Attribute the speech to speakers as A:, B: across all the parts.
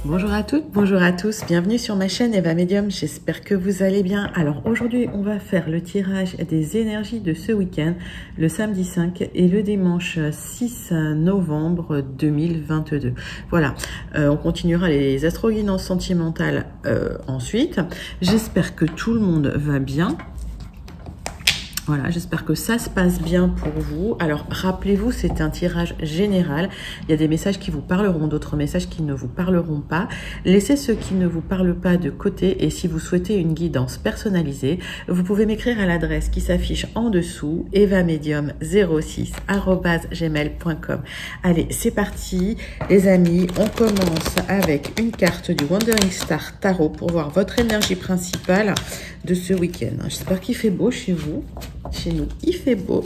A: Bonjour à toutes, bonjour à tous, bienvenue sur ma chaîne Eva Medium, j'espère que vous allez bien. Alors aujourd'hui on va faire le tirage des énergies de ce week-end, le samedi 5 et le dimanche 6 novembre 2022. Voilà, on continuera les astro-guidances sentimentales ensuite. J'espère que tout le monde va bien. Voilà, j'espère que ça se passe bien pour vous. Alors, rappelez-vous, c'est un tirage général. Il y a des messages qui vous parleront, d'autres messages qui ne vous parleront pas. Laissez ceux qui ne vous parlent pas de côté. Et si vous souhaitez une guidance personnalisée, vous pouvez m'écrire à l'adresse qui s'affiche en dessous, evamedium06@gmail.com. Allez, c'est parti. Les amis, on commence avec une carte du Wandering Star Tarot pour voir votre énergie principale de ce week-end. J'espère qu'il fait beau chez vous. Chez nous, il fait beau.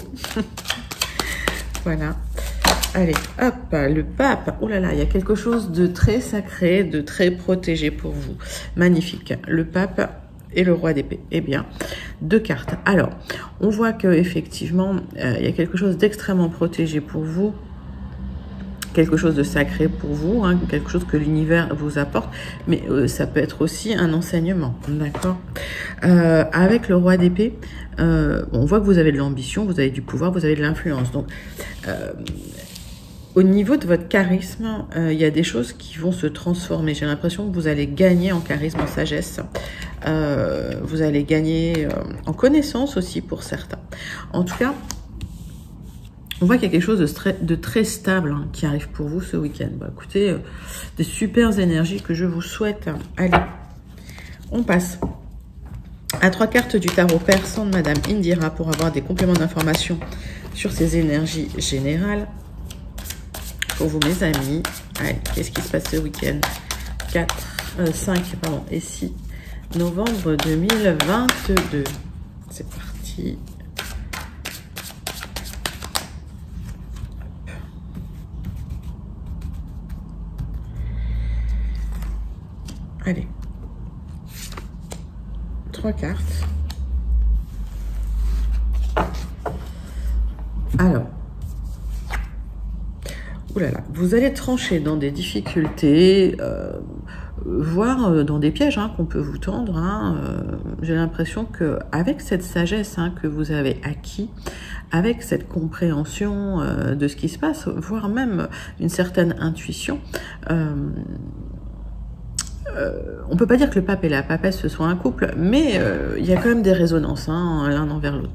A: Voilà. Allez, hop, le pape. Oh là là, il y a quelque chose de très sacré, de très protégé pour vous. Magnifique. Le pape et le roi d'épée. Eh bien, deux cartes. Alors, on voit que effectivement, il y a quelque chose d'extrêmement protégé pour vous. Quelque chose de sacré pour vous, hein, quelque chose que l'univers vous apporte, mais ça peut être aussi un enseignement, d'accord. Avec le roi d'épée, on voit que vous avez de l'ambition, vous avez du pouvoir, vous avez de l'influence. Donc, au niveau de votre charisme, il y a des choses qui vont se transformer. J'ai l'impression que vous allez gagner en charisme, en sagesse. Vous allez gagner en connaissance aussi pour certains. En tout cas, on voit qu'il y a quelque chose de très stable hein, qui arrive pour vous ce week-end. Bon, écoutez, des super énergies que je vous souhaite. Allez, on passe à 3 cartes du tarot persan de Madame Indira pour avoir des compléments d'information sur ces énergies générales. Pour vous, mes amis, allez, qu'est-ce qui se passe ce week-end? 5 et 6 novembre 2022. C'est parti. Allez, 3 cartes. Alors, oulala, vous allez trancher dans des difficultés, voire dans des pièges hein, qu'on peut vous tendre. Hein. J'ai l'impression que avec cette sagesse hein, que vous avez acquis, avec cette compréhension de ce qui se passe, voire même une certaine intuition, on peut pas dire que le pape et la papesse ce soit un couple, mais il y a quand même des résonances hein, l'un envers l'autre.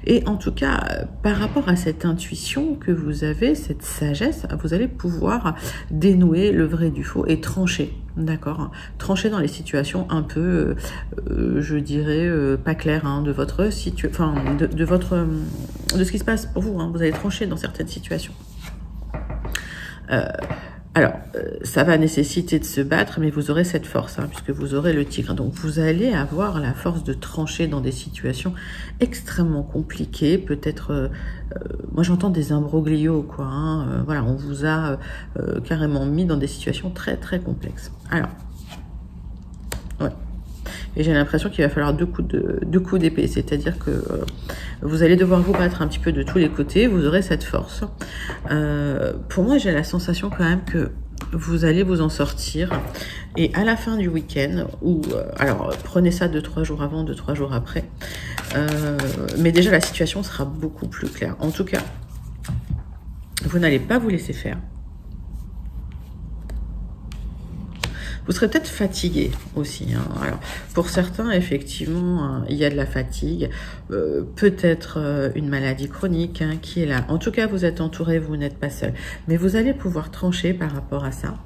A: Et en tout cas, par rapport à cette intuition que vous avez, cette sagesse, vous allez pouvoir dénouer le vrai du faux et trancher, d'accord? Trancher dans les situations un peu, je dirais, pas claires hein, de votre situation, enfin de ce qui se passe pour vous. Hein. Vous allez trancher dans certaines situations. Alors, ça va nécessiter de se battre, mais vous aurez cette force, hein, puisque vous aurez le tigre. Donc, vous allez avoir la force de trancher dans des situations extrêmement compliquées. Peut-être, moi j'entends des imbroglios, quoi. Hein, voilà, on vous a carrément mis dans des situations très, très complexes. Alors, ouais. Et j'ai l'impression qu'il va falloir deux coups d'épée, c'est-à-dire que vous allez devoir vous battre un petit peu de tous les côtés, vous aurez cette force. Pour moi, j'ai la sensation quand même que vous allez vous en sortir. Et à la fin du week-end, ou alors prenez ça 2-3 jours avant, 2-3 jours après, mais déjà la situation sera beaucoup plus claire. En tout cas, vous n'allez pas vous laisser faire. Vous serez peut-être fatigué aussi. Hein. Alors, pour certains, effectivement, il y a de la fatigue, peut-être une maladie chronique hein, qui est là. En tout cas, vous êtes entouré, vous n'êtes pas seul. Mais vous allez pouvoir trancher par rapport à ça,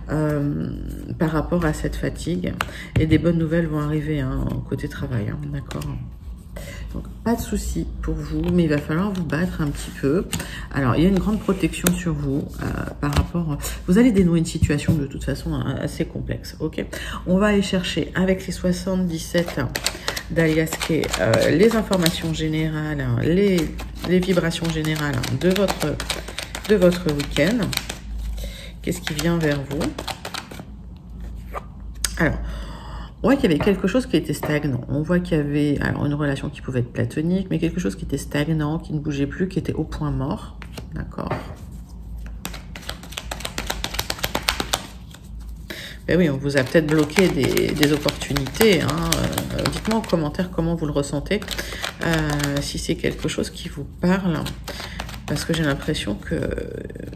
A: par rapport à cette fatigue. Et des bonnes nouvelles vont arriver hein, côté travail, hein, d'accord ? Donc, pas de souci pour vous, mais il va falloir vous battre un petit peu. Alors, il y a une grande protection sur vous par rapport... Vous allez dénouer une situation de toute façon assez complexe, ok? On va aller chercher avec les 77 d'Alias Kay les informations générales, les vibrations générales de votre week-end. Qu'est-ce qui vient vers vous? Alors... on voit qu'il y avait quelque chose qui était stagnant. On voit qu'il y avait alors une relation qui pouvait être platonique, mais quelque chose qui était stagnant, qui ne bougeait plus, qui était au point mort. D'accord. Ben oui, on vous a peut-être bloqué des opportunités. Hein. Dites-moi en commentaire comment vous le ressentez. Si c'est quelque chose qui vous parle. Parce que j'ai l'impression que...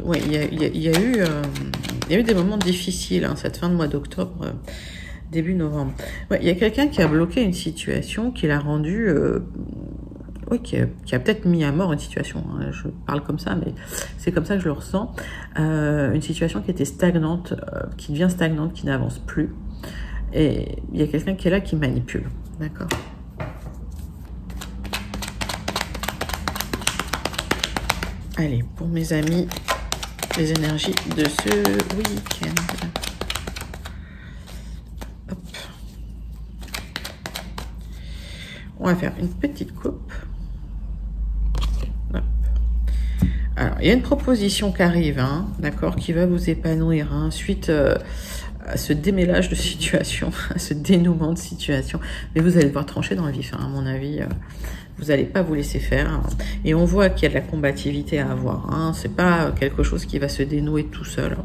A: Ouais, il y a eu des moments difficiles, hein, cette fin de mois d'octobre, début novembre. Ouais, il y a quelqu'un qui a bloqué une situation, qui l'a rendue... oui, qui a peut-être mis à mort une situation. Hein, je parle comme ça, mais c'est comme ça que je le ressens. Une situation qui était stagnante, qui devient stagnante, qui n'avance plus. Et il y a quelqu'un qui est là, qui manipule. D'accord ? Allez, pour mes amis, les énergies de ce week-end. Hop. On va faire une petite coupe. Hop. Alors, il y a une proposition qui arrive, hein, d'accord, qui va vous épanouir, hein, suite à ce démêlage de situation, à ce dénouement de situation. Mais vous allez devoir trancher dans le vif, hein, à mon avis. Vous n'allez pas vous laisser faire. Et on voit qu'il y a de la combativité à avoir. Hein. Ce n'est pas quelque chose qui va se dénouer tout seul.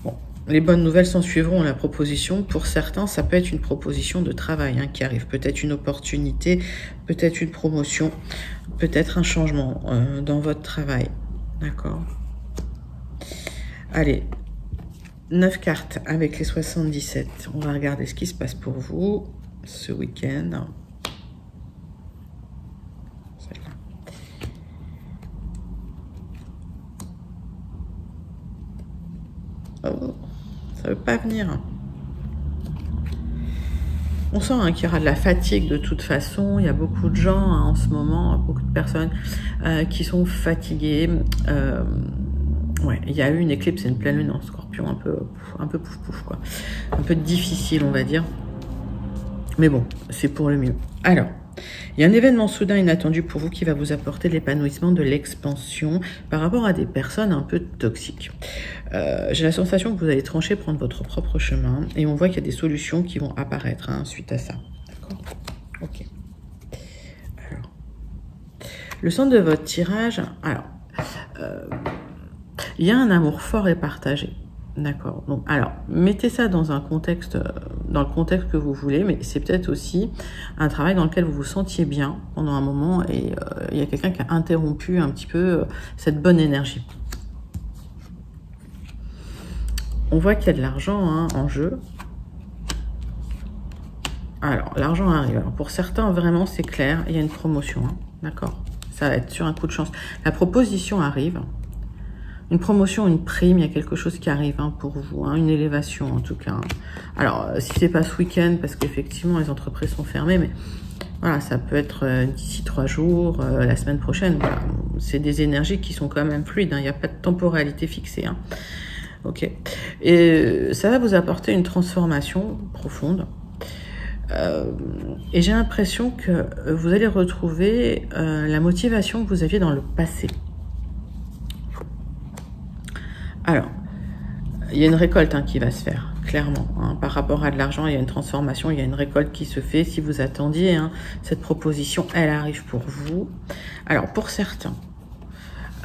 A: Bon, les bonnes nouvelles s'en suivront. La proposition, pour certains, ça peut être une proposition de travail, hein, qui arrive. Peut-être une opportunité, peut-être une promotion, peut-être un changement dans votre travail. D'accord ? Allez, 9 cartes avec les 77. On va regarder ce qui se passe pour vous ce week-end. Oh, ça veut pas venir. On sent, hein, qu'il y aura de la fatigue de toute façon. Il y a beaucoup de gens, hein, en ce moment, beaucoup de personnes qui sont fatiguées. Ouais, il y a eu une éclipse et une pleine lune en Scorpion, un peu pouf pouf, quoi. Un peu difficile, on va dire. Mais bon, c'est pour le mieux. Alors, il y a un événement soudain inattendu pour vous qui va vous apporter l'épanouissement, de l'expansion par rapport à des personnes un peu toxiques. J'ai la sensation que vous allez trancher, prendre votre propre chemin, et on voit qu'il y a des solutions qui vont apparaître, hein, suite à ça. D'accord ? Ok. Alors, le centre de votre tirage, alors, il y a un amour fort et partagé. D'accord. Donc, alors, mettez ça dans un contexte, dans le contexte que vous voulez, mais c'est peut-être aussi un travail dans lequel vous vous sentiez bien pendant un moment, et il y a quelqu'un qui a interrompu un petit peu cette bonne énergie. On voit qu'il y a de l'argent, hein, en jeu. Alors, l'argent arrive. Alors, pour certains, vraiment, c'est clair, il y a une promotion. Hein, d'accord. Ça va être sur un coup de chance. La proposition arrive. Une promotion, une prime, il y a quelque chose qui arrive, hein, pour vous, hein, une élévation en tout cas. Hein. Alors, si c'est pas ce week-end, parce qu'effectivement les entreprises sont fermées, mais voilà, ça peut être d'ici 3 jours, la semaine prochaine. Voilà. C'est des énergies qui sont quand même fluides, hein, il n'y a pas de temporalité fixée. Hein. Ok. Et ça va vous apporter une transformation profonde. Et j'ai l'impression que vous allez retrouver la motivation que vous aviez dans le passé. Alors, il y a une récolte, hein, qui va se faire, clairement. Hein, par rapport à de l'argent, il y a une transformation, il y a une récolte qui se fait. Si vous attendiez, hein, cette proposition, elle arrive pour vous. Alors, pour certains,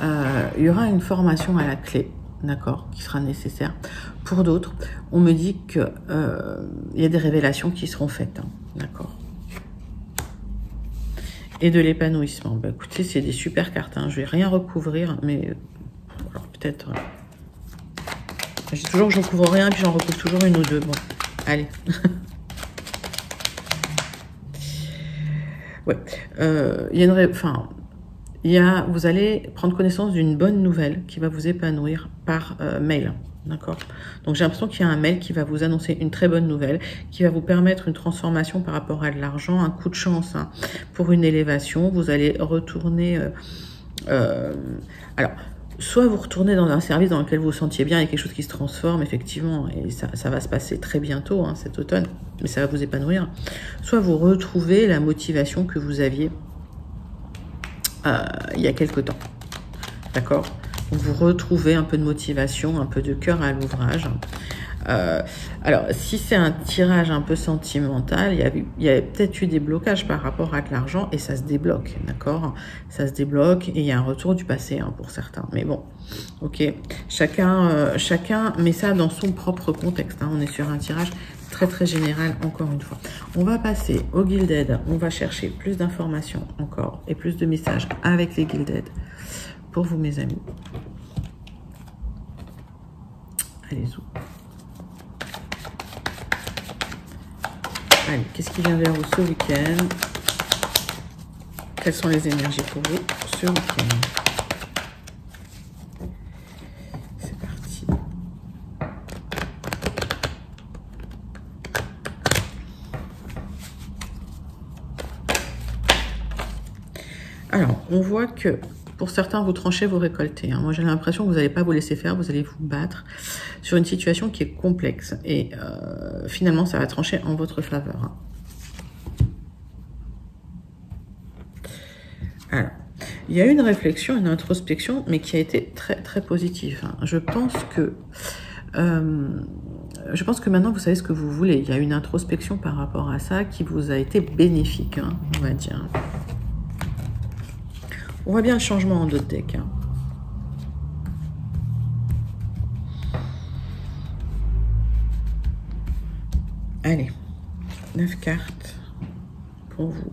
A: il y aura une formation à la clé, d'accord, qui sera nécessaire. Pour d'autres, on me dit que il y a des révélations qui seront faites, hein, d'accord. Et de l'épanouissement. Bah, écoutez, c'est des super cartes. Hein, je vais rien recouvrir, mais alors peut-être... je dis toujours que je ne recouvre rien, puis j'en recouvre toujours une ou deux. Bon, allez. Ouais. Il y a une... Enfin, vous allez prendre connaissance d'une bonne nouvelle qui va vous épanouir par mail. D'accord. Donc, j'ai l'impression qu'il y a un mail qui va vous annoncer une très bonne nouvelle, qui va vous permettre une transformation par rapport à de l'argent, un coup de chance, hein, pour une élévation. Vous allez retourner... alors... Soit vous retournez dans un service dans lequel vous vous sentiez bien, il y a quelque chose qui se transforme, effectivement, et ça va se passer très bientôt, hein, cet automne, mais ça va vous épanouir. Soit vous retrouvez la motivation que vous aviez il y a quelque temps. D'accord ? Vous retrouvez un peu de motivation, un peu de cœur à l'ouvrage. Alors, si c'est un tirage un peu sentimental, il y a peut-être eu des blocages par rapport à de l'argent et ça se débloque, d'accord? Ça se débloque et il y a un retour du passé hein, pour certains. Mais bon, ok. Chacun met ça dans son propre contexte. Hein. On est sur un tirage très général, encore une fois. On va passer au Gilded. On va chercher plus d'informations encore et plus de messages avec les Gilded pour vous, mes amis. Allez, zou. Allez, qu'est-ce qui vient vers vous ce week-end? Quelles sont les énergies pour vous ce week-end? C'est parti. Alors, on voit que pour certains, vous tranchez, vous récoltez. Hein. Moi, j'ai l'impression que vous n'allez pas vous laisser faire, vous allez vous battre sur une situation qui est complexe. Et finalement, ça va trancher en votre faveur. Hein. Alors, il y a eu une réflexion, une introspection, mais qui a été très positive. Hein. Je pense que maintenant, vous savez ce que vous voulez. Il y a une introspection par rapport à ça qui vous a été bénéfique, hein, on va dire. On voit bien le changement en d'autres decks. Hein. Allez, 9 cartes pour vous.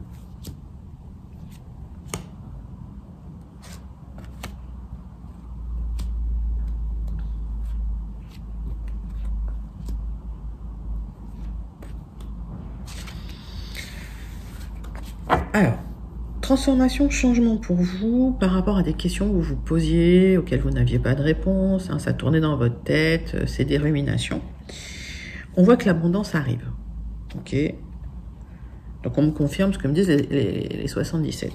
A: Alors, transformation, changement pour vous par rapport à des questions que vous vous posiez, auxquelles vous n'aviez pas de réponse, hein, ça tournait dans votre tête, c'est des ruminations. On voit que l'abondance arrive, ok? Donc on me confirme ce que me disent les 77.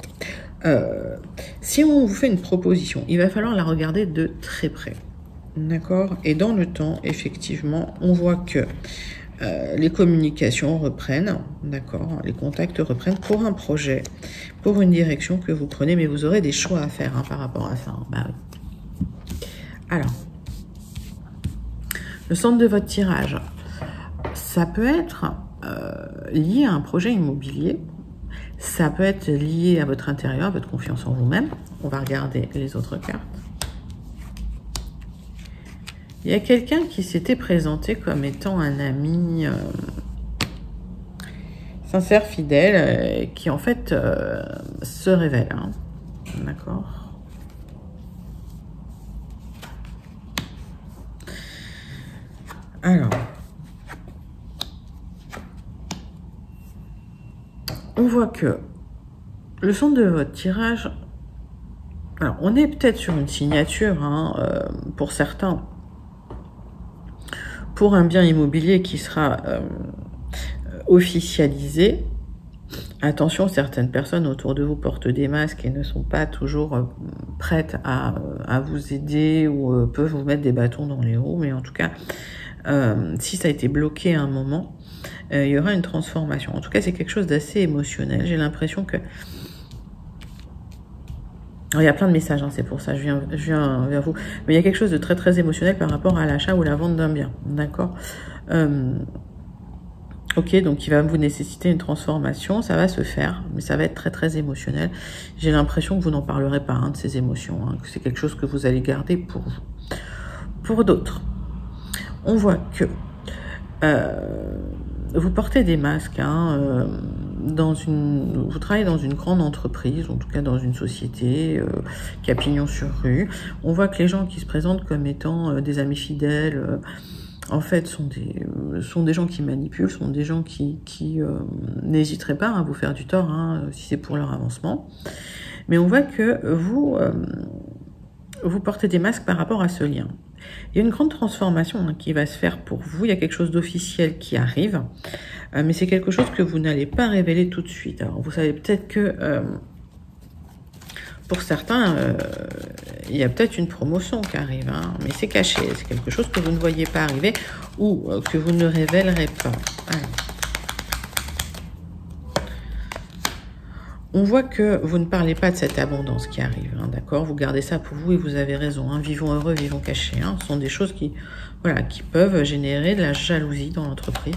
A: Si on vous fait une proposition, il va falloir la regarder de très près, d'accord? Et dans le temps, effectivement, on voit que les communications reprennent, d'accord, les contacts reprennent pour un projet, pour une direction que vous prenez, mais vous aurez des choix à faire hein, par rapport à ça. Hein. Bah oui. Alors, le centre de votre tirage, ça peut être lié à un projet immobilier, ça peut être lié à votre intérieur, à votre confiance en vous-même. On va regarder les autres cartes. Il y a quelqu'un qui s'était présenté comme étant un ami sincère, fidèle, qui en fait se révèle. Hein. D'accord. Alors, on voit que le centre de votre tirage, alors on est peut-être sur une signature hein, pour certains, pour un bien immobilier qui sera officialisé. Attention, certaines personnes autour de vous portent des masques et ne sont pas toujours prêtes à vous aider ou peuvent vous mettre des bâtons dans les roues. Mais en tout cas, si ça a été bloqué à un moment, il y aura une transformation. En tout cas, c'est quelque chose d'assez émotionnel. J'ai l'impression que... Alors, il y a plein de messages, hein, c'est pour ça, je viens vers vous. Mais il y a quelque chose de très émotionnel par rapport à l'achat ou la vente d'un bien, d'accord? Ok, donc il va vous nécessiter une transformation, ça va se faire, mais ça va être très émotionnel. J'ai l'impression que vous n'en parlerez pas hein, de ces émotions, hein, que c'est quelque chose que vous allez garder pour vous. Pour d'autres, on voit que vous portez des masques, hein, vous travaillez dans une grande entreprise, en tout cas dans une société qui a pignon sur rue. On voit que les gens qui se présentent comme étant des amis fidèles, en fait, sont des gens qui manipulent, sont des gens qui n'hésiteraient pas à vous faire du tort, hein, si c'est pour leur avancement. Mais on voit que vous portez des masques par rapport à ce lien. Il y a une grande transformation hein, qui va se faire pour vous. Il y a quelque chose d'officiel qui arrive, mais c'est quelque chose que vous n'allez pas révéler tout de suite. Alors, vous savez peut-être que pour certains, il y a peut-être une promotion qui arrive, hein, mais c'est caché. C'est quelque chose que vous ne voyez pas arriver ou que vous ne révélerez pas. Alors. On voit que vous ne parlez pas de cette abondance qui arrive, hein, d'accord? Vous gardez ça pour vous et vous avez raison. Hein. Vivons heureux, vivons cachés. Hein. Ce sont des choses qui, voilà, qui peuvent générer de la jalousie dans l'entreprise.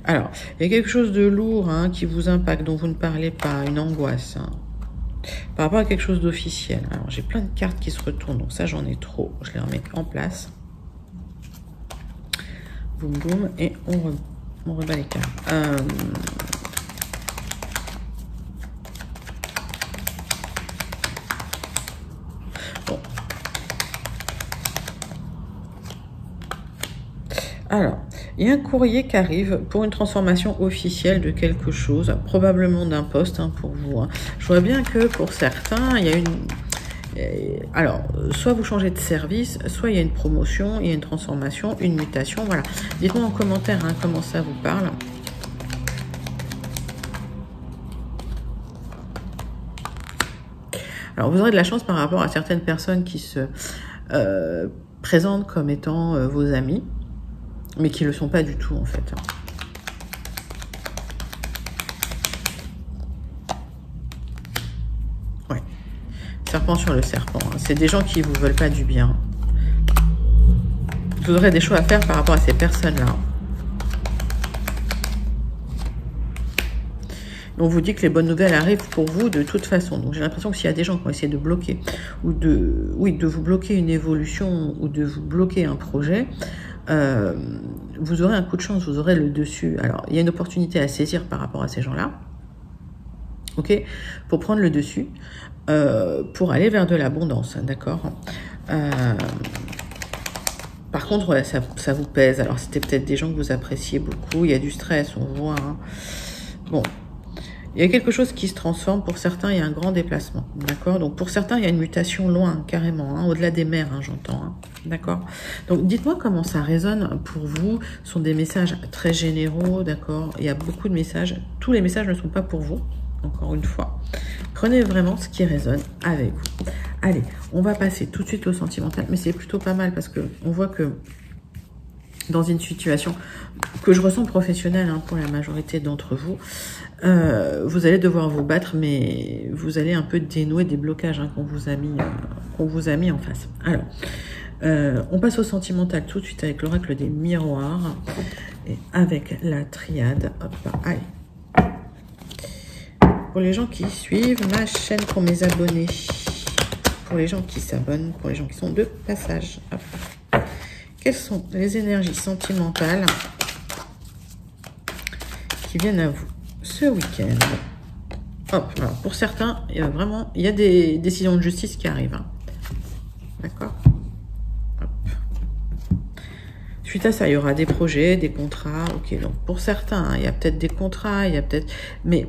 A: Alors, il y a quelque chose de lourd hein, qui vous impacte, dont vous ne parlez pas, une angoisse. Hein, par rapport à quelque chose d'officiel. Alors, j'ai plein de cartes qui se retournent, donc ça, j'en ai trop. Je les remets en place. Boum, boum, et on rebat les cartes. Bon. Alors, il y a un courrier qui arrive pour une transformation officielle de quelque chose, probablement d'un poste hein, pour vous. Hein. Je vois bien que pour certains, il y a une... Alors, soit vous changez de service, soit il y a une promotion, il y a une transformation, une mutation, voilà. Dites-moi en commentaire hein, comment ça vous parle. Alors, vous aurez de la chance par rapport à certaines personnes qui se présentent comme étant vos amis, mais qui ne le sont pas du tout, en fait. Ouais. Serpent sur le serpent. Hein. C'est des gens qui ne vous veulent pas du bien. Vous aurez des choix à faire par rapport à ces personnes-là. On vous dit que les bonnes nouvelles arrivent pour vous de toute façon. Donc j'ai l'impression que s'il y a des gens qui ont essayé de bloquer, ou de vous bloquer une évolution, ou de vous bloquer un projet, vous aurez un coup de chance, vous aurez le dessus. Alors, il y a une opportunité à saisir par rapport à ces gens-là, ok, pour prendre le dessus, pour aller vers de l'abondance, d'accord. Par contre, ouais, ça vous pèse. Alors, c'était peut-être des gens que vous appréciez beaucoup. Il y a du stress, on voit. Hein. Bon. Il y a quelque chose qui se transforme. Pour certains, il y a un grand déplacement. D'accord. Donc, pour certains, il y a une mutation loin, carrément. Hein, au-delà des mers, hein, j'entends. Hein, d'accord. Donc, dites-moi comment ça résonne pour vous. Ce sont des messages très généraux. D'accord. Il y a beaucoup de messages. Tous les messages ne sont pas pour vous. Encore une fois. Prenez vraiment ce qui résonne avec vous. Allez, on va passer tout de suite au sentimental. Mais c'est plutôt pas mal parce que on voit que dans une situation que je ressens professionnelle hein, pour la majorité d'entre vous, vous allez devoir vous battre, mais vous allez un peu dénouer des blocages hein, qu'on vous a mis en face. Alors, on passe au sentimental tout de suite avec l'oracle des miroirs et avec la triade. Hop, allez. Pour les gens qui suivent ma chaîne, pour mes abonnés, pour les gens qui s'abonnent, pour les gens qui sont de passage. Hop. Quelles sont les énergies sentimentales qui viennent à vous ce week-end? Hop, alors pour certains, il y a des décisions de justice qui arrivent. Hein. D'accord. Suite à ça, il y aura des projets, des contrats. Ok, donc pour certains, hein, il y a peut-être des contrats, il y a peut-être... Mais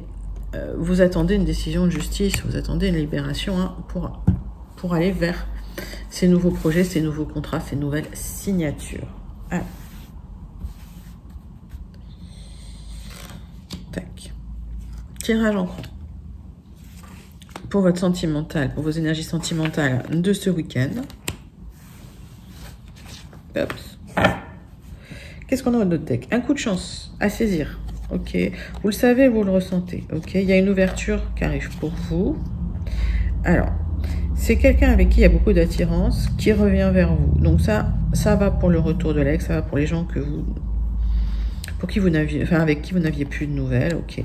A: vous attendez une décision de justice, vous attendez une libération hein, pour aller vers ces nouveaux projets, ces nouveaux contrats, ces nouvelles signatures. Alors. Tac. Tirage en croix. Pour votre sentimental, pour vos énergies sentimentales de ce week-end. Qu'est-ce qu'on a dans notre deck? Un coup de chance à saisir. Ok. Vous le savez, vous le ressentez. Ok. Il y a une ouverture qui arrive pour vous. Alors, c'est quelqu'un avec qui il y a beaucoup d'attirance qui revient vers vous. Donc ça va pour le retour de l'ex, ça va pour les gens que vous... Pour qui vous n'aviez, enfin avec qui vous n'aviez plus de nouvelles, ok.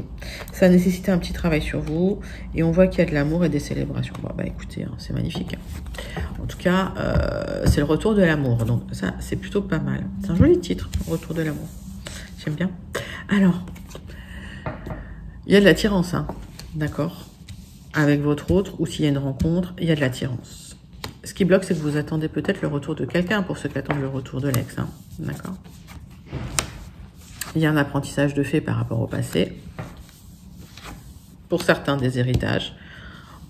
A: Ça a nécessité un petit travail sur vous et on voit qu'il y a de l'amour et des célébrations. Bon, bah écoutez, hein, c'est magnifique. Hein. En tout cas, c'est le retour de l'amour, donc ça c'est plutôt pas mal. C'est un joli titre, retour de l'amour. J'aime bien. Alors, il y a de l'attirance, hein, d'accord. Avec votre autre, ou s'il y a une rencontre, il y a de l'attirance. Ce qui bloque, c'est que vous attendez peut-être le retour de quelqu'un pour ceux qui attendent le retour de l'ex, hein, d'accord. Il y a un apprentissage de fait par rapport au passé. Pour certains, des héritages.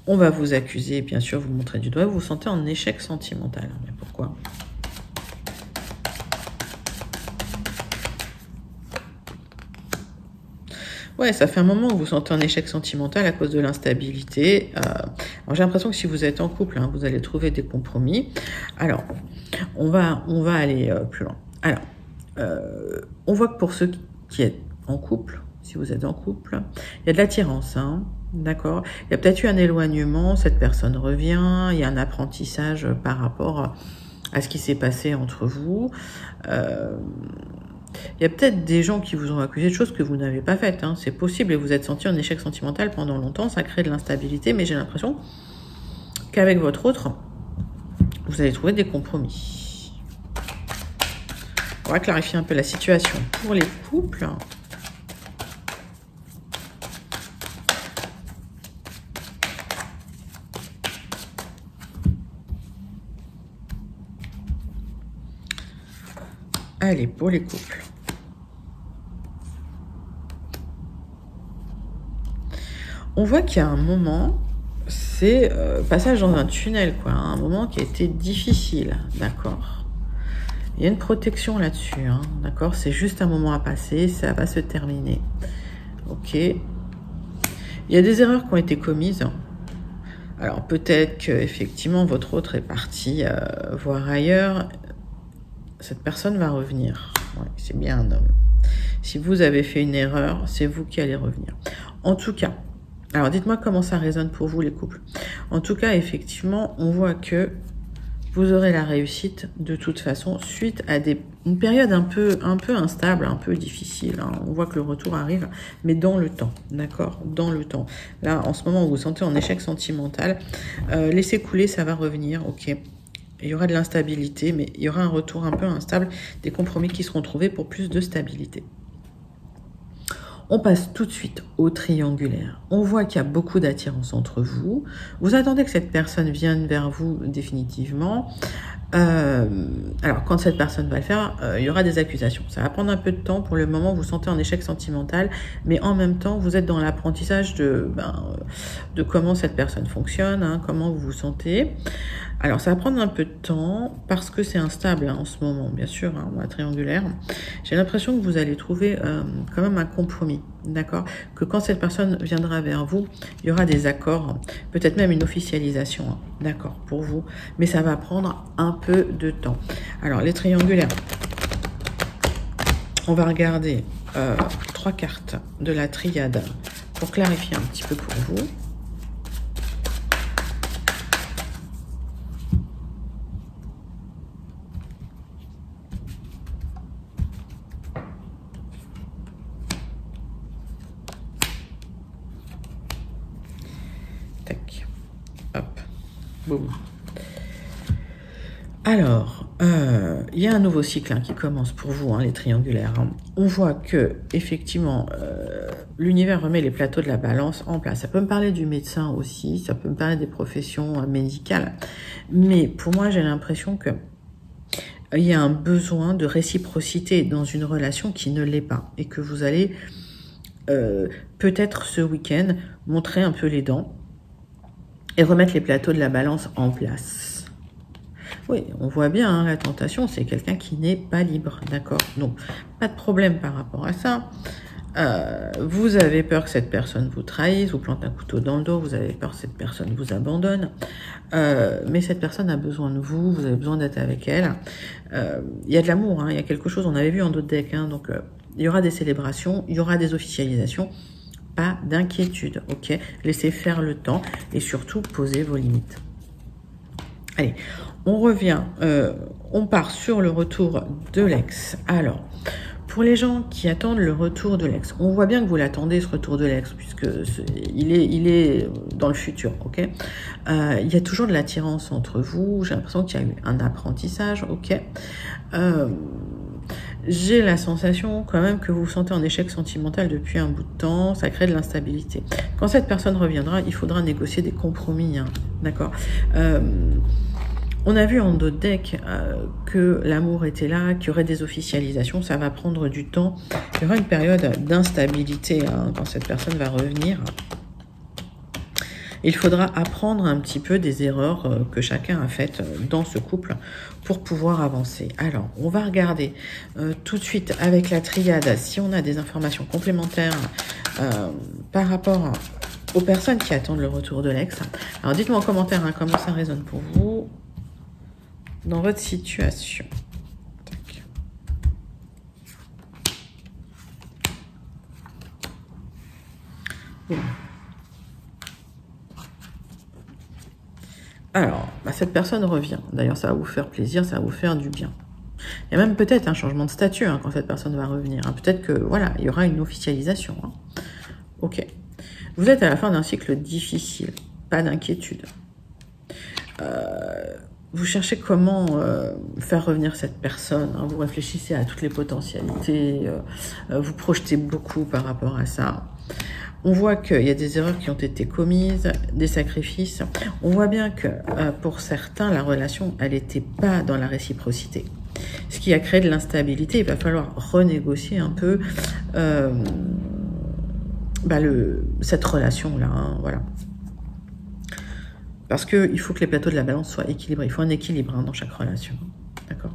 A: On va vous accuser, bien sûr, vous montrer du doigt. Vous vous sentez en échec sentimental. Mais pourquoi? Ouais, ça fait un moment que vous sentez un échec sentimental à cause de l'instabilité. Alors j'ai l'impression que si vous êtes en couple, hein, vous allez trouver des compromis. Alors, on va aller plus loin. Alors, On voit que pour ceux qui êtes en couple, si vous êtes en couple, il y a de l'attirance, hein, d'accord? Il y a peut-être eu un éloignement, cette personne revient, il y a un apprentissage par rapport à ce qui s'est passé entre vous. Il y a peut-être des gens qui vous ont accusé de choses que vous n'avez pas faites, hein. C'est possible et vous êtes senti en échec sentimental pendant longtemps, ça crée de l'instabilité, mais j'ai l'impression qu'avec votre autre, vous allez trouver des compromis. On va clarifier un peu la situation pour les couples. Allez, pour les couples. On voit qu'il y a un moment, c'est passage dans un tunnel, quoi. Un moment qui a été difficile, d'accord? Il y a une protection là-dessus, hein, d'accord? C'est juste un moment à passer, ça va se terminer. Ok. Il y a des erreurs qui ont été commises. Alors peut-être qu'effectivement votre autre est parti voir ailleurs. Cette personne va revenir. Ouais, c'est bien un homme. Si vous avez fait une erreur, c'est vous qui allez revenir. En tout cas, alors dites-moi comment ça résonne pour vous les couples. En tout cas, effectivement, on voit que vous aurez la réussite de toute façon suite à une période un peu instable, un peu difficile, hein. On voit que le retour arrive, mais dans le temps, d'accord? Dans le temps. Là, en ce moment, vous vous sentez en échec sentimental. Laissez couler, ça va revenir, ok? Il y aura de l'instabilité, mais il y aura un retour un peu instable, des compromis qui seront trouvés pour plus de stabilité. On passe tout de suite au triangulaire. On voit qu'il y a beaucoup d'attirance entre vous. Vous attendez que cette personne vienne vers vous définitivement. Alors, quand cette personne va le faire, il y aura des accusations. Ça va prendre un peu de temps. Pour le moment, vous vous sentez en échec sentimental, mais en même temps, vous êtes dans l'apprentissage de comment cette personne fonctionne, hein, comment vous vous sentez. Alors, ça va prendre un peu de temps parce que c'est instable, hein, en ce moment, bien sûr, hein, la triangulaire. J'ai l'impression que vous allez trouver quand même un compromis, d'accord? Que quand cette personne viendra vers vous, il y aura des accords, peut-être même une officialisation, hein, d'accord, pour vous. Mais ça va prendre un peu de temps. Alors, les triangulaires, on va regarder 3 cartes de la triade pour clarifier un petit peu pour vous. Tac. Hop. Boum. Alors, il y a un nouveau cycle, hein, qui commence pour vous, hein, les triangulaires, hein. On voit que effectivement, l'univers remet les plateaux de la balance en place. Ça peut me parler du médecin aussi, ça peut me parler des professions médicales, mais pour moi, j'ai l'impression que il y a un besoin de réciprocité dans une relation qui ne l'est pas, et que vous allez peut-être ce week-end montrer un peu les dents et remettre les plateaux de la balance en place. Oui, on voit bien, hein, la tentation, c'est quelqu'un qui n'est pas libre, d'accord? Donc, pas de problème par rapport à ça. Vous avez peur que cette personne vous trahisse, vous plante un couteau dans le dos, vous avez peur que cette personne vous abandonne. Mais cette personne a besoin de vous, vous avez besoin d'être avec elle. Il y a de l'amour, hein, il y a quelque chose, on avait vu en d'autres decks, hein, donc il y aura des célébrations, il y aura des officialisations. Pas d'inquiétude, ok? Laissez faire le temps et surtout posez vos limites. Allez, on revient, on part sur le retour de l'ex. Alors, pour les gens qui attendent le retour de l'ex, on voit bien que vous l'attendez, ce retour de l'ex, puisque il est dans le futur, ok? Il y a toujours de l'attirance entre vous, j'ai l'impression qu'il y a eu un apprentissage, ok? J'ai la sensation quand même que vous vous sentez en échec sentimental depuis un bout de temps, ça crée de l'instabilité. Quand cette personne reviendra, il faudra négocier des compromis, hein, d'accord? On a vu en d'autres decks que l'amour était là, qu'il y aurait des officialisations, ça va prendre du temps. Il y aura une période d'instabilité, hein, quand cette personne va revenir. Il faudra apprendre un petit peu des erreurs que chacun a faites dans ce couple pour pouvoir avancer. Alors, on va regarder tout de suite avec la triade si on a des informations complémentaires par rapport aux personnes qui attendent le retour de l'ex. Alors, dites-moi en commentaire, hein, comment ça résonne pour vous dans votre situation. Tac. Boum. Alors, cette personne revient. D'ailleurs, ça va vous faire plaisir, ça va vous faire du bien. Il y a même peut-être un changement de statut quand cette personne va revenir. Peut-être que, voilà, il y aura une officialisation. Ok. Vous êtes à la fin d'un cycle difficile. Pas d'inquiétude. Vous cherchez comment faire revenir cette personne. Vous réfléchissez à toutes les potentialités. Vous projetez beaucoup par rapport à ça. On voit qu'il y a des erreurs qui ont été commises, des sacrifices. On voit bien que pour certains, la relation, elle n'était pas dans la réciprocité. Ce qui a créé de l'instabilité. Il va falloir renégocier un peu cette relation-là. Voilà. Parce qu'il faut que les plateaux de la balance soient équilibrés. Il faut un équilibre dans chaque relation. D'accord ?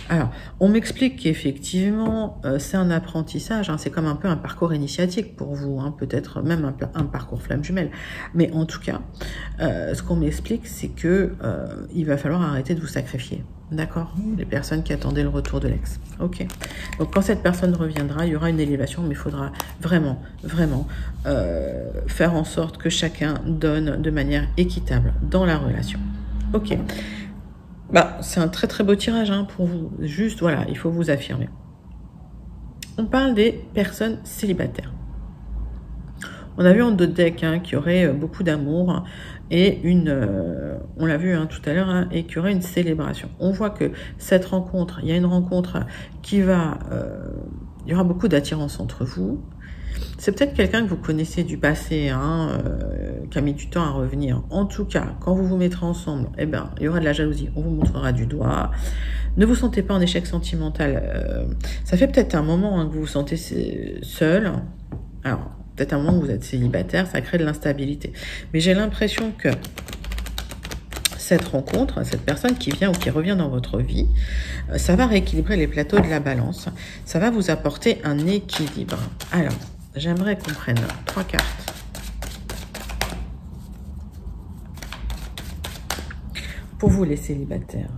A: Alors, on m'explique qu'effectivement, c'est un apprentissage, c'est comme un peu un parcours initiatique pour vous, peut-être même un parcours flamme jumelle. Mais en tout cas, ce qu'on m'explique, c'est que il va falloir arrêter de vous sacrifier. D'accord ? Les personnes qui attendaient le retour de l'ex. Ok. Donc, quand cette personne reviendra, il y aura une élévation, mais il faudra vraiment, vraiment faire en sorte que chacun donne de manière équitable dans la relation. Ok. C'est un très très beau tirage pour vous. Juste, voilà, il faut vous affirmer. On parle des personnes célibataires. On a vu en deux decks qu'il y aurait beaucoup d'amour et on l'a vu tout à l'heure, et qu'il y aurait une célébration. On voit que cette rencontre, il y a une rencontre qui va... il y aura beaucoup d'attirance entre vous. C'est peut-être quelqu'un que vous connaissez du passé, qui a mis du temps à revenir. En tout cas, quand vous vous mettrez ensemble, il y aura de la jalousie, on vous montrera du doigt. Ne vous sentez pas en échec sentimental. Ça fait peut-être un moment que vous vous sentez seul. Alors, peut-être un moment où vous êtes célibataire, ça crée de l'instabilité. Mais j'ai l'impression que cette rencontre, cette personne qui vient ou qui revient dans votre vie, ça va rééquilibrer les plateaux de la balance. Ça va vous apporter un équilibre. Alors, j'aimerais qu'on prenne 3 cartes. Pour vous, les célibataires.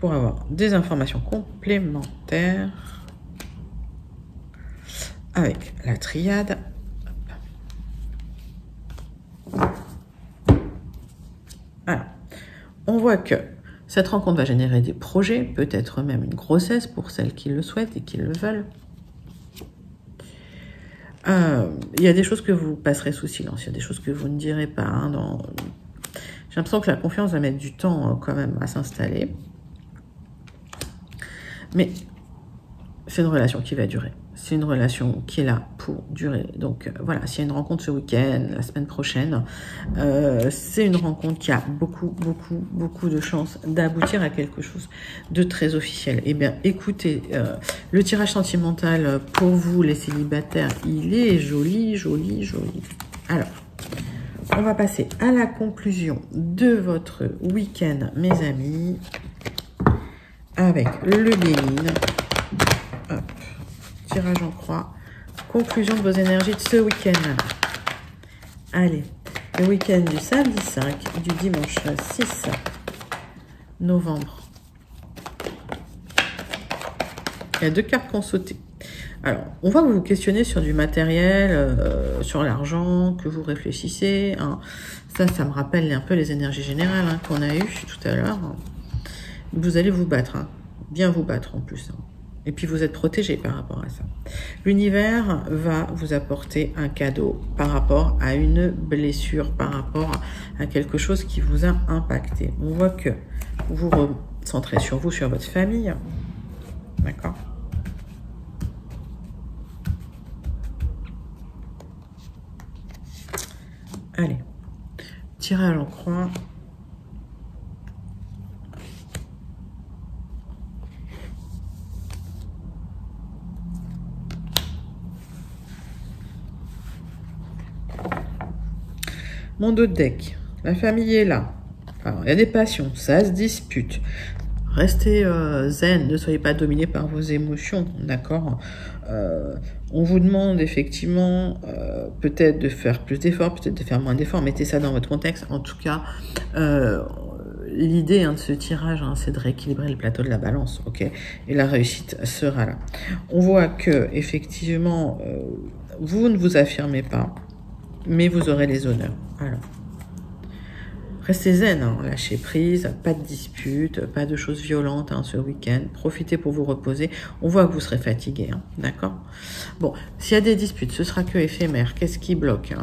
A: Pour avoir des informations complémentaires. Avec la triade. Alors, on voit que cette rencontre va générer des projets, peut-être même une grossesse pour celles qui le souhaitent et qui le veulent. Il y a des choses que vous passerez sous silence, il y a des choses que vous ne direz pas. J'ai l'impression que la confiance va mettre du temps quand même à s'installer. Mais c'est une relation qui va durer. C'est une relation qui est là pour durer. Donc voilà, s'il y a une rencontre ce week-end, la semaine prochaine, c'est une rencontre qui a beaucoup de chances d'aboutir à quelque chose de très officiel. Eh bien, écoutez, le tirage sentimental pour vous, les célibataires, il est joli. Alors, on va passer à la conclusion de votre week-end, mes amis, avec le Béline. Hop. Tirage en croix. Conclusion de vos énergies de ce week-end. Allez, le week-end du samedi 5, du dimanche 6 novembre. Il y a 2 cartes qui ont sauté. Alors, on va vous questionner sur du matériel, sur l'argent, que vous réfléchissez. Ça me rappelle un peu les énergies générales qu'on a eues tout à l'heure. Vous allez vous battre, bien vous battre en plus. Et puis vous êtes protégé par rapport à ça. L'univers va vous apporter un cadeau par rapport à une blessure, par rapport à quelque chose qui vous a impacté. On voit que vous recentrez sur vous, sur votre famille. D'accord ? Allez, tirage en croix. Mon dos de deck, la famille est là. Alors, il y a des passions, ça se dispute. Restez zen, ne soyez pas dominé par vos émotions, d'accord ? On vous demande effectivement peut-être de faire plus d'efforts, peut-être de faire moins d'efforts. Mettez ça dans votre contexte. En tout cas, l'idée de ce tirage, c'est de rééquilibrer le plateau de la balance, ok? Et la réussite sera là. On voit que effectivement, vous ne vous affirmez pas, mais vous aurez les honneurs. Alors, restez zen, lâchez prise, pas de disputes, pas de choses violentes ce week-end. Profitez pour vous reposer. On voit que vous serez fatigué, d'accord? Bon, s'il y a des disputes, ce sera que éphémère. Qu'est-ce qui bloque,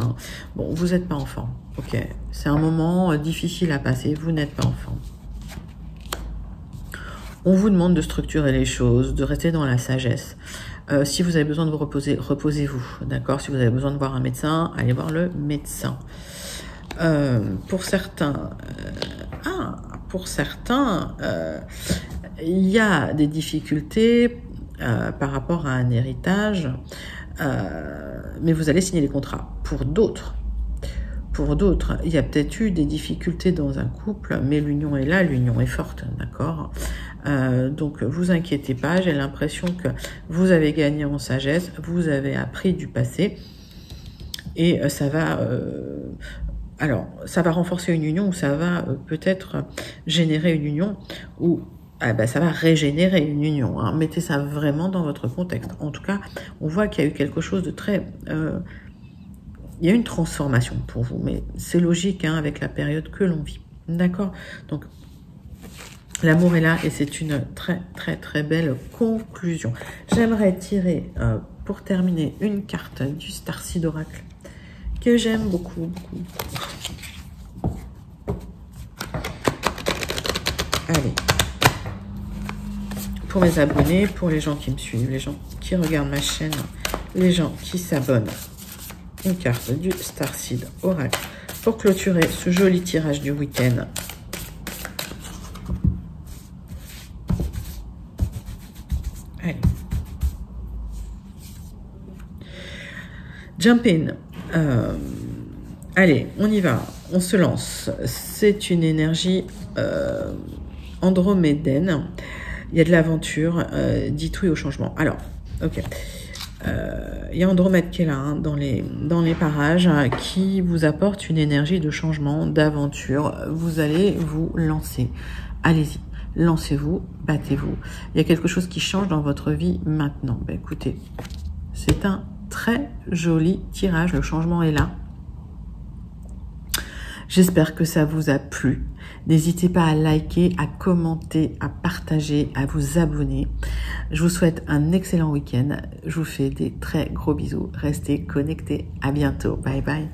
A: Bon, vous n'êtes pas en forme, ok? C'est un moment difficile à passer, vous n'êtes pas en forme. On vous demande de structurer les choses, de rester dans la sagesse. Si vous avez besoin de vous reposer, reposez-vous, d'accord? Si vous avez besoin de voir un médecin, allez voir le médecin. Pour certains, il y a des difficultés par rapport à un héritage, mais vous allez signer les contrats. Pour d'autres, il y a peut-être eu des difficultés dans un couple, mais l'union est là, l'union est forte, d'accord? Donc, vous inquiétez pas, j'ai l'impression que vous avez gagné en sagesse, vous avez appris du passé, et ça va... alors, ça va renforcer une union ou ça va peut-être générer une union ou ça va régénérer une union. Mettez ça vraiment dans votre contexte. En tout cas, on voit qu'il y a eu quelque chose de très... il y a une transformation pour vous, mais c'est logique avec la période que l'on vit. D'accord? Donc, l'amour est là et c'est une très, très, très belle conclusion. J'aimerais tirer, pour terminer, une carte du Starseed Oracle que j'aime beaucoup, beaucoup. Allez. Pour mes abonnés, pour les gens qui me suivent, les gens qui regardent ma chaîne, les gens qui s'abonnent. Une carte du Starseed Oracle pour clôturer ce joli tirage du week-end. Allez. Jump in. Allez, on y va, on se lance. C'est une énergie andromédaine. Il y a de l'aventure, dites oui au changement. Alors, ok. Il y a Andromède qui est là, dans les parages, qui vous apporte une énergie de changement, d'aventure. Vous allez vous lancer. Allez-y, lancez-vous, battez-vous. Il y a quelque chose qui change dans votre vie maintenant. Écoutez, c'est un très joli tirage, le changement est là. J'espère que ça vous a plu. N'hésitez pas à liker, à commenter, à partager, à vous abonner. Je vous souhaite un excellent week-end. Je vous fais des très gros bisous. Restez connectés. À bientôt. Bye bye.